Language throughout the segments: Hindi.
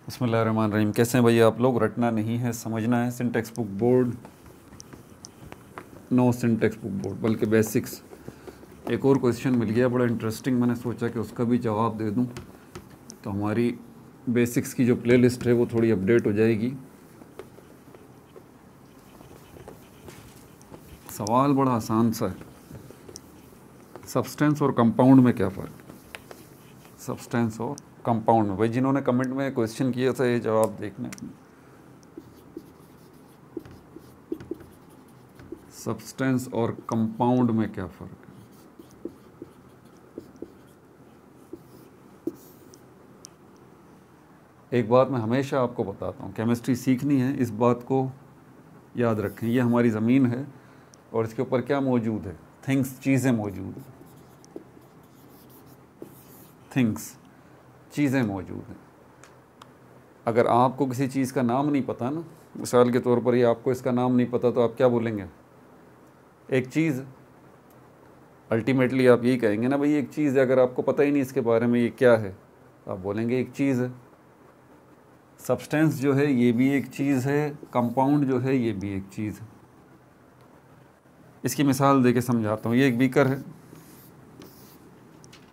बिस्मिल्लाहिर्रहमानिर्रहीम। कैसे हैं भैया आप लोग? रटना नहीं है, समझना है। Syntax book board, no syntax book board बल्कि बेसिक्स। एक और क्वेश्चन मिल गया बड़ा इंटरेस्टिंग, मैंने सोचा कि उसका भी जवाब दे दूं तो हमारी बेसिक्स की जो प्लेलिस्ट है वो थोड़ी अपडेट हो जाएगी। सवाल बड़ा आसान सा है। सब्सटेंस और कंपाउंड में क्या फ़र्क? सब्सटेंस और कंपाउंड में, भाई जिन्होंने कमेंट में क्वेश्चन किया था ये जवाब देखने। सब्सटेंस और कंपाउंड में क्या फ़र्क है? एक बात मैं हमेशा आपको बताता हूँ, केमिस्ट्री सीखनी है, इस बात को याद रखें। ये हमारी ज़मीन है और इसके ऊपर क्या मौजूद है? थिंग्स, चीज़ें मौजूद हैं। थिंग्स, चीज़ें मौजूद हैं। अगर आपको किसी चीज़ का नाम नहीं पता ना, मिसाल के तौर पर ये आपको इसका नाम नहीं पता, तो आप क्या बोलेंगे? एक चीज़। अल्टीमेटली आप यही कहेंगे ना, भाई एक चीज़ है। अगर आपको पता ही नहीं इसके बारे में ये क्या है, तो आप बोलेंगे एक चीज़ है। सब्सटेंस जो है ये भी एक चीज़ है, कंपाउंड जो है ये भी एक चीज़ है। इसकी मिसाल देके समझाता हूँ। ये एक बीकर है,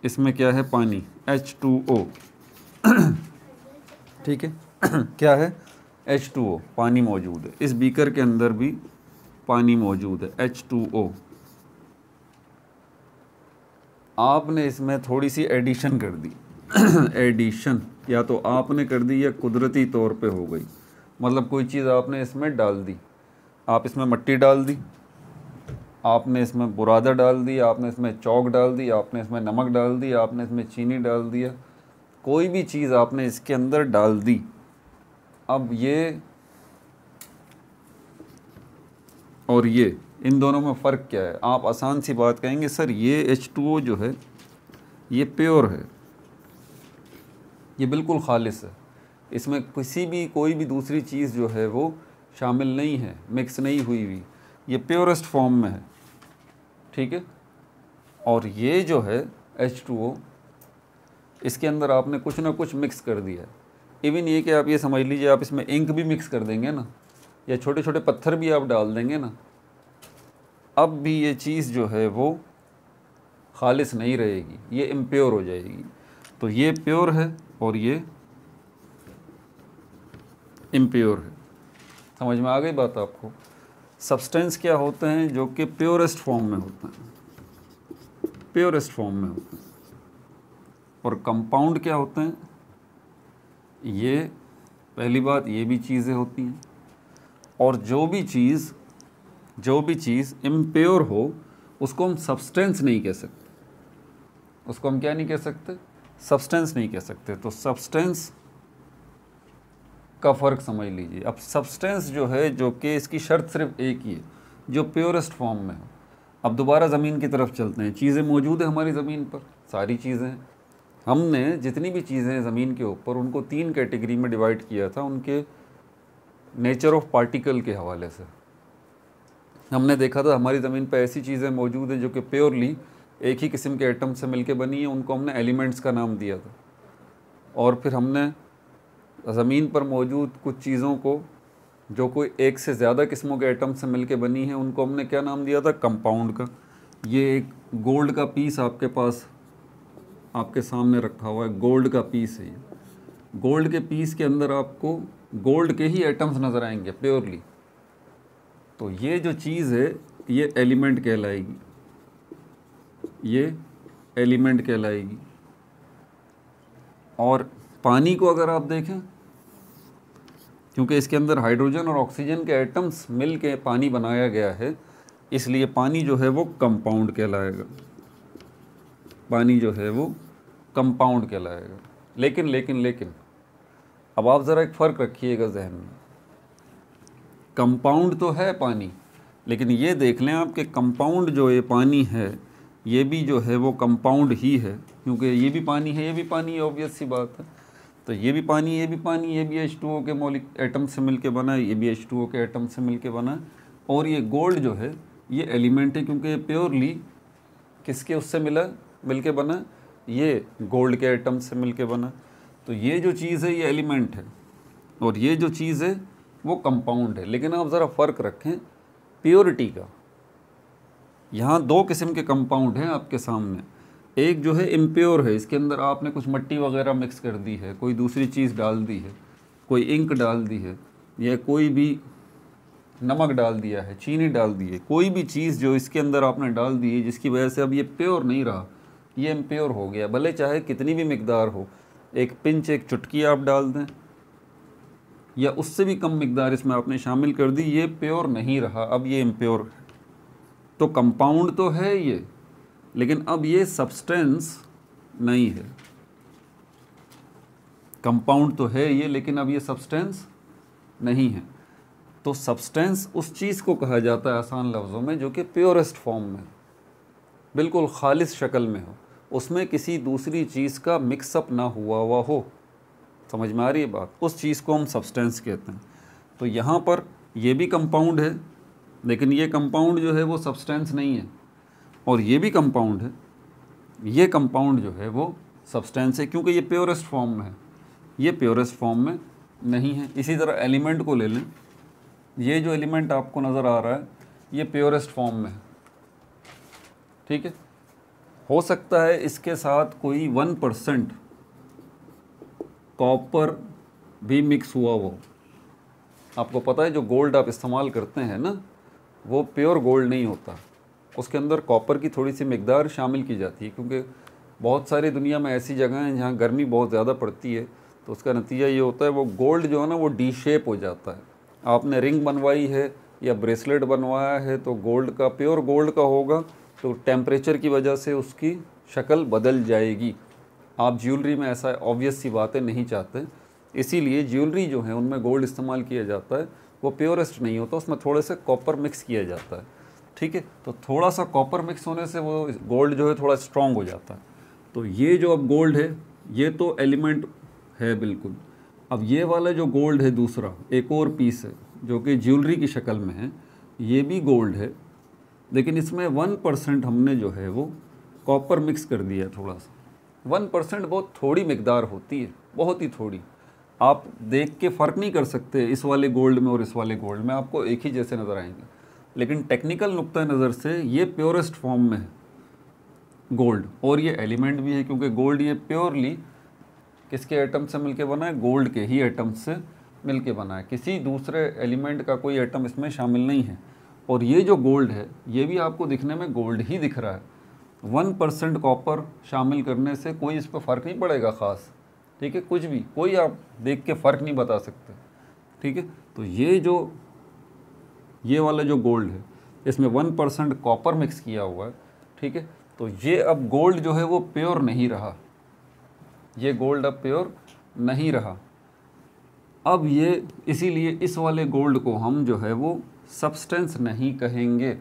इसमें क्या है? पानी, H2O। ठीक है। क्या है? H2O, पानी मौजूद है। इस बीकर के अंदर भी पानी मौजूद है, H2O। आपने इसमें थोड़ी सी एडिशन कर दी। एडिशन या तो आपने कर दी या कुदरती तौर पे हो गई। मतलब कोई चीज़ आपने इसमें डाल दी। आप इसमें मिट्टी डाल दी, आपने इसमें बुरादा डाल दी, आपने इसमें चौक डाल दी, आपने इसमें नमक डाल दी, आपने इसमें चीनी डाल दिया। कोई भी चीज़ आपने इसके अंदर डाल दी। अब ये और ये, इन दोनों में फ़र्क क्या है? आप आसान सी बात कहेंगे, सर ये H2O जो है ये प्योर है, ये बिल्कुल खालिस है, इसमें किसी भी कोई भी दूसरी चीज़ जो है वो शामिल नहीं है, मिक्स नहीं हुई हुई, ये प्योरेस्ट फॉर्म में है। ठीक है। और ये जो है H2O, इसके अंदर आपने कुछ ना कुछ मिक्स कर दिया है। इवन ये कि आप ये समझ लीजिए, आप इसमें इंक भी मिक्स कर देंगे ना, या छोटे छोटे पत्थर भी आप डाल देंगे ना, अब भी ये चीज़ जो है वो खालिस नहीं रहेगी, ये इम्प्योर हो जाएगी। तो ये प्योर है और ये इम्प्योर है। समझ में आ गई बात आपको? सब्सटेंस क्या होते हैं? जो कि प्योरेस्ट फॉर्म में होते हैं, प्योरेस्ट फॉर्म में होते हैं। और कंपाउंड क्या होते हैं? ये पहली बात, ये भी चीज़ें होती हैं। और जो भी चीज़ इम्प्योर हो उसको हम सब्सटेंस नहीं कह सकते। उसको हम क्या नहीं कह सकते? सब्सटेंस नहीं कह सकते। तो सब्सटेंस का फ़र्क समझ लीजिए। अब सब्सटेंस जो है, जो कि इसकी शर्त सिर्फ एक ही है, जो प्योरेस्ट फॉर्म में हो। अब दोबारा ज़मीन की तरफ चलते हैं। चीज़ें मौजूद है हमारी ज़मीन पर, सारी चीज़ें हैं। हमने जितनी भी चीज़ें हैं ज़मीन के ऊपर, उनको 3 कैटेगरी में डिवाइड किया था, उनके नेचर ऑफ पार्टिकल के हवाले से। हमने देखा था हमारी ज़मीन पर ऐसी चीज़ें मौजूद हैं जो कि प्योरली एक ही किस्म के एटम से मिलके बनी है, उनको हमने एलिमेंट्स का नाम दिया था। और फिर हमने ज़मीन पर मौजूद कुछ चीज़ों को, जो कोई एक से ज़्यादा किस्मों के एटम से मिलके बनी है, उनको हमने क्या नाम दिया था? कंपाउंड का। ये एक गोल्ड का पीस आपके पास, आपके सामने रखा हुआ है, गोल्ड का पीस है ये। गोल्ड के पीस के अंदर आपको गोल्ड के ही एटम्स नज़र आएंगे प्योरली। तो ये जो चीज़ है ये एलिमेंट कहलाएगी, ये एलिमेंट कहलाएगी। और पानी को अगर आप देखें, क्योंकि इसके अंदर हाइड्रोजन और ऑक्सीजन के एटम्स मिल के पानी बनाया गया है, इसलिए पानी जो है वो कंपाउंड कहलाएगा। पानी जो है वो कंपाउंड कहलाएगा। लेकिन अब आप ज़रा एक फ़र्क रखिएगा जहन में। कंपाउंड तो है पानी, लेकिन ये देख लें आप कि कंपाउंड जो ये पानी है, ये भी जो है वो कंपाउंड ही है, क्योंकि ये भी पानी है, ये भी पानी है, ऑब्वियस सी बात है। तो ये भी पानी, ये भी पानी, ये भी H2O के मौलिक एटम से मिलके बना है, ये भी H2O के एटम से मिलके बना है। और ये गोल्ड जो है ये एलिमेंट है, क्योंकि ये प्योरली किसके उससे मिलके बना? ये गोल्ड के एटम से मिलके बना। तो ये जो चीज़ है ये एलिमेंट है, और ये जो चीज़ है वो कंपाउंड है। लेकिन आप ज़रा फ़र्क रखें प्योरिटी का। यहाँ दो किस्म के कंपाउंड हैं आपके सामने। एक जो है इम्प्योर है, इसके अंदर आपने कुछ मिट्टी वगैरह मिक्स कर दी है, कोई दूसरी चीज़ डाल दी है, कोई इंक डाल दी है, या कोई भी नमक डाल दिया है, चीनी डाल दी है, कोई भी चीज़ जो इसके अंदर आपने डाल दी है जिसकी वजह से अब ये प्योर नहीं रहा, ये इम्प्योर हो गया। भले चाहे कितनी भी मिकदार हो, एक पिंच, एक चुटकी आप डाल दें या उससे भी कम मिकदार इसमें आपने शामिल कर दी, ये प्योर नहीं रहा, अब ये इम्प्योर है। तो कंपाउंड तो है ये, लेकिन अब ये सब्सटेंस नहीं है। कंपाउंड तो है ये, लेकिन अब ये सब्सटेंस नहीं है। तो सब्सटेंस उस चीज़ को कहा जाता है आसान लफ्ज़ों में जो कि प्योरेस्ट फॉर्म में, बिल्कुल खालिस शक्ल में हो, उसमें किसी दूसरी चीज़ का मिक्सअप ना हुआ हो। समझ में आ रही है बात? उस चीज़ को हम सब्सटेंस कहते हैं। तो यहाँ पर ये भी कंपाउंड है, लेकिन ये कंपाउंड जो है वो सब्सटेंस नहीं है, और ये भी कंपाउंड है, ये कंपाउंड जो है वो सब्सटेंस है, क्योंकि ये प्योरेस्ट फॉर्म में है, ये प्योरेस्ट फॉर्म में नहीं है। इसी तरह एलिमेंट को ले लें, ये जो एलिमेंट आपको नज़र आ रहा है ये प्योरेस्ट फॉर्म में है, ठीक है। हो सकता है इसके साथ कोई 1% कॉपर भी मिक्स हुआ हो। आपको पता है जो गोल्ड आप इस्तेमाल करते हैं ना, वो प्योर गोल्ड नहीं होता, उसके अंदर कॉपर की थोड़ी सी मिकदार शामिल की जाती है, क्योंकि बहुत सारी दुनिया में ऐसी जगह हैं जहाँ गर्मी बहुत ज़्यादा पड़ती है, तो उसका नतीजा ये होता है वो गोल्ड जो है ना वो डी शेप हो जाता है। आपने रिंग बनवाई है या ब्रेसलेट बनवाया है तो गोल्ड का, प्योर गोल्ड का होगा, तो टेम्परेचर की वजह से उसकी शक्ल बदल जाएगी। आप ज्वेलरी में ऐसा ऑब्वियस सी बातें नहीं चाहते, इसीलिए ज्वेलरी जो है उनमें गोल्ड इस्तेमाल किया जाता है, वो प्योरेस्ट नहीं होता, उसमें थोड़े से कॉपर मिक्स किया जाता है, ठीक है। तो थोड़ा सा कॉपर मिक्स होने से वो गोल्ड जो है थोड़ा स्ट्रॉन्ग हो जाता है। तो ये जो अब गोल्ड है ये तो एलिमेंट है बिल्कुल। अब ये वाला जो गोल्ड है दूसरा, एक और पीस है जो कि ज्वेलरी की शक्ल में है, ये भी गोल्ड है, लेकिन इसमें 1% हमने जो है वो कॉपर मिक्स कर दिया थोड़ा सा। 1% बहुत थोड़ी मिकदार होती है, बहुत ही थोड़ी। आप देख के फ़र्क नहीं कर सकते इस वाले गोल्ड में और इस वाले गोल्ड में, आपको एक ही जैसे नज़र आएंगे, लेकिन टेक्निकल नुक्ता नज़र से ये प्योरेस्ट फॉर्म में है गोल्ड, और ये एलिमेंट भी है, क्योंकि गोल्ड ये प्योरली किसके एटम से मिलके बना है? गोल्ड के ही एटम से मिलके बना है, किसी दूसरे एलिमेंट का कोई एटम इसमें शामिल नहीं है। और ये जो गोल्ड है ये भी आपको दिखने में गोल्ड ही दिख रहा है। 1% कॉपर शामिल करने से कोई इस पर फ़र्क नहीं पड़ेगा ख़ास, ठीक है, कुछ भी, कोई आप देख के फ़र्क नहीं बता सकते, ठीक है। तो ये वाला जो गोल्ड है इसमें 1% कॉपर मिक्स किया हुआ है, ठीक है। तो ये अब गोल्ड जो है वो प्योर नहीं रहा, ये गोल्ड अब प्योर नहीं रहा। अब ये इसीलिए इस वाले गोल्ड को हम जो है वो सब्सटेंस नहीं कहेंगे,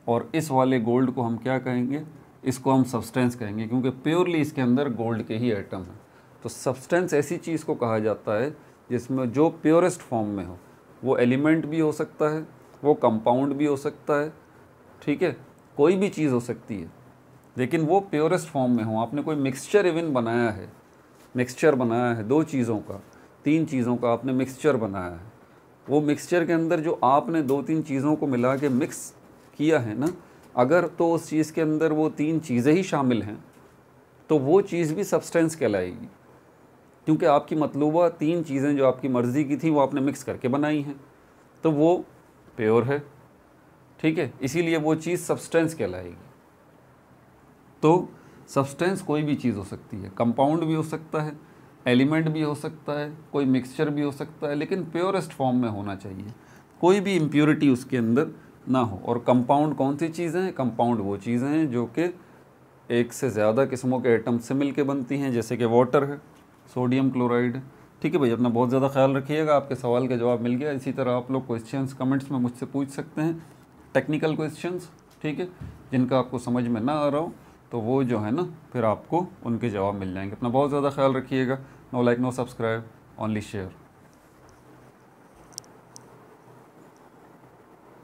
और इस वाले गोल्ड को हम क्या कहेंगे? इसको हम सब्सटेंस कहेंगे, क्योंकि प्योरली इसके अंदर गोल्ड के ही एटम हैं। तो सब्सटेंस ऐसी चीज़ को कहा जाता है जिसमें जो प्योरेस्ट फॉर्म में हो, वो एलिमेंट भी हो सकता है, वो कंपाउंड भी हो सकता है, ठीक है, कोई भी चीज़ हो सकती है, लेकिन वो प्योरेस्ट फॉर्म में हो। आपने कोई मिक्सचर इवन बनाया है, मिक्सचर बनाया है 2 चीज़ों का, 3 चीज़ों का आपने मिक्सचर बनाया है, वो मिक्सचर के अंदर जो आपने 2-3 चीज़ों को मिला के मिक्स किया है ना, अगर तो उस चीज़ के अंदर वो 3 चीज़ें ही शामिल हैं तो वो चीज़ भी सब्सटेंस कहलाएगी, क्योंकि आपकी मतलूबा 3 चीज़ें जो आपकी मर्ज़ी की थी वो आपने मिक्स करके बनाई हैं, तो वो प्योर है, ठीक है, इसीलिए वो चीज़ सब्सटेंस कहलाएगी। तो सब्सटेंस कोई भी चीज़ हो सकती है, कंपाउंड भी हो सकता है, एलिमेंट भी हो सकता है, कोई मिक्सचर भी हो सकता है, लेकिन प्योरेस्ट फॉर्म में होना चाहिए, कोई भी इम्प्योरिटी उसके अंदर ना हो। और कंपाउंड कौन सी चीज़ें हैं? कंपाउंड वो चीज़ें हैं जो कि एक से ज़्यादा किस्मों के एटम से मिलके बनती हैं, जैसे कि वाटर है, सोडियम क्लोराइड है, ठीक है भाई। अपना बहुत ज़्यादा ख्याल रखिएगा। आपके सवाल का जवाब मिल गया। इसी तरह आप लोग क्वेश्चंस कमेंट्स में मुझसे पूछ सकते हैं, टेक्निकल क्वेश्चंस, ठीक है, जिनका आपको समझ में ना आ रहा हो तो वो जो है ना फिर आपको उनके जवाब मिल जाएंगे। अपना बहुत ज़्यादा ख्याल रखिएगा। No like no subscribe, only share.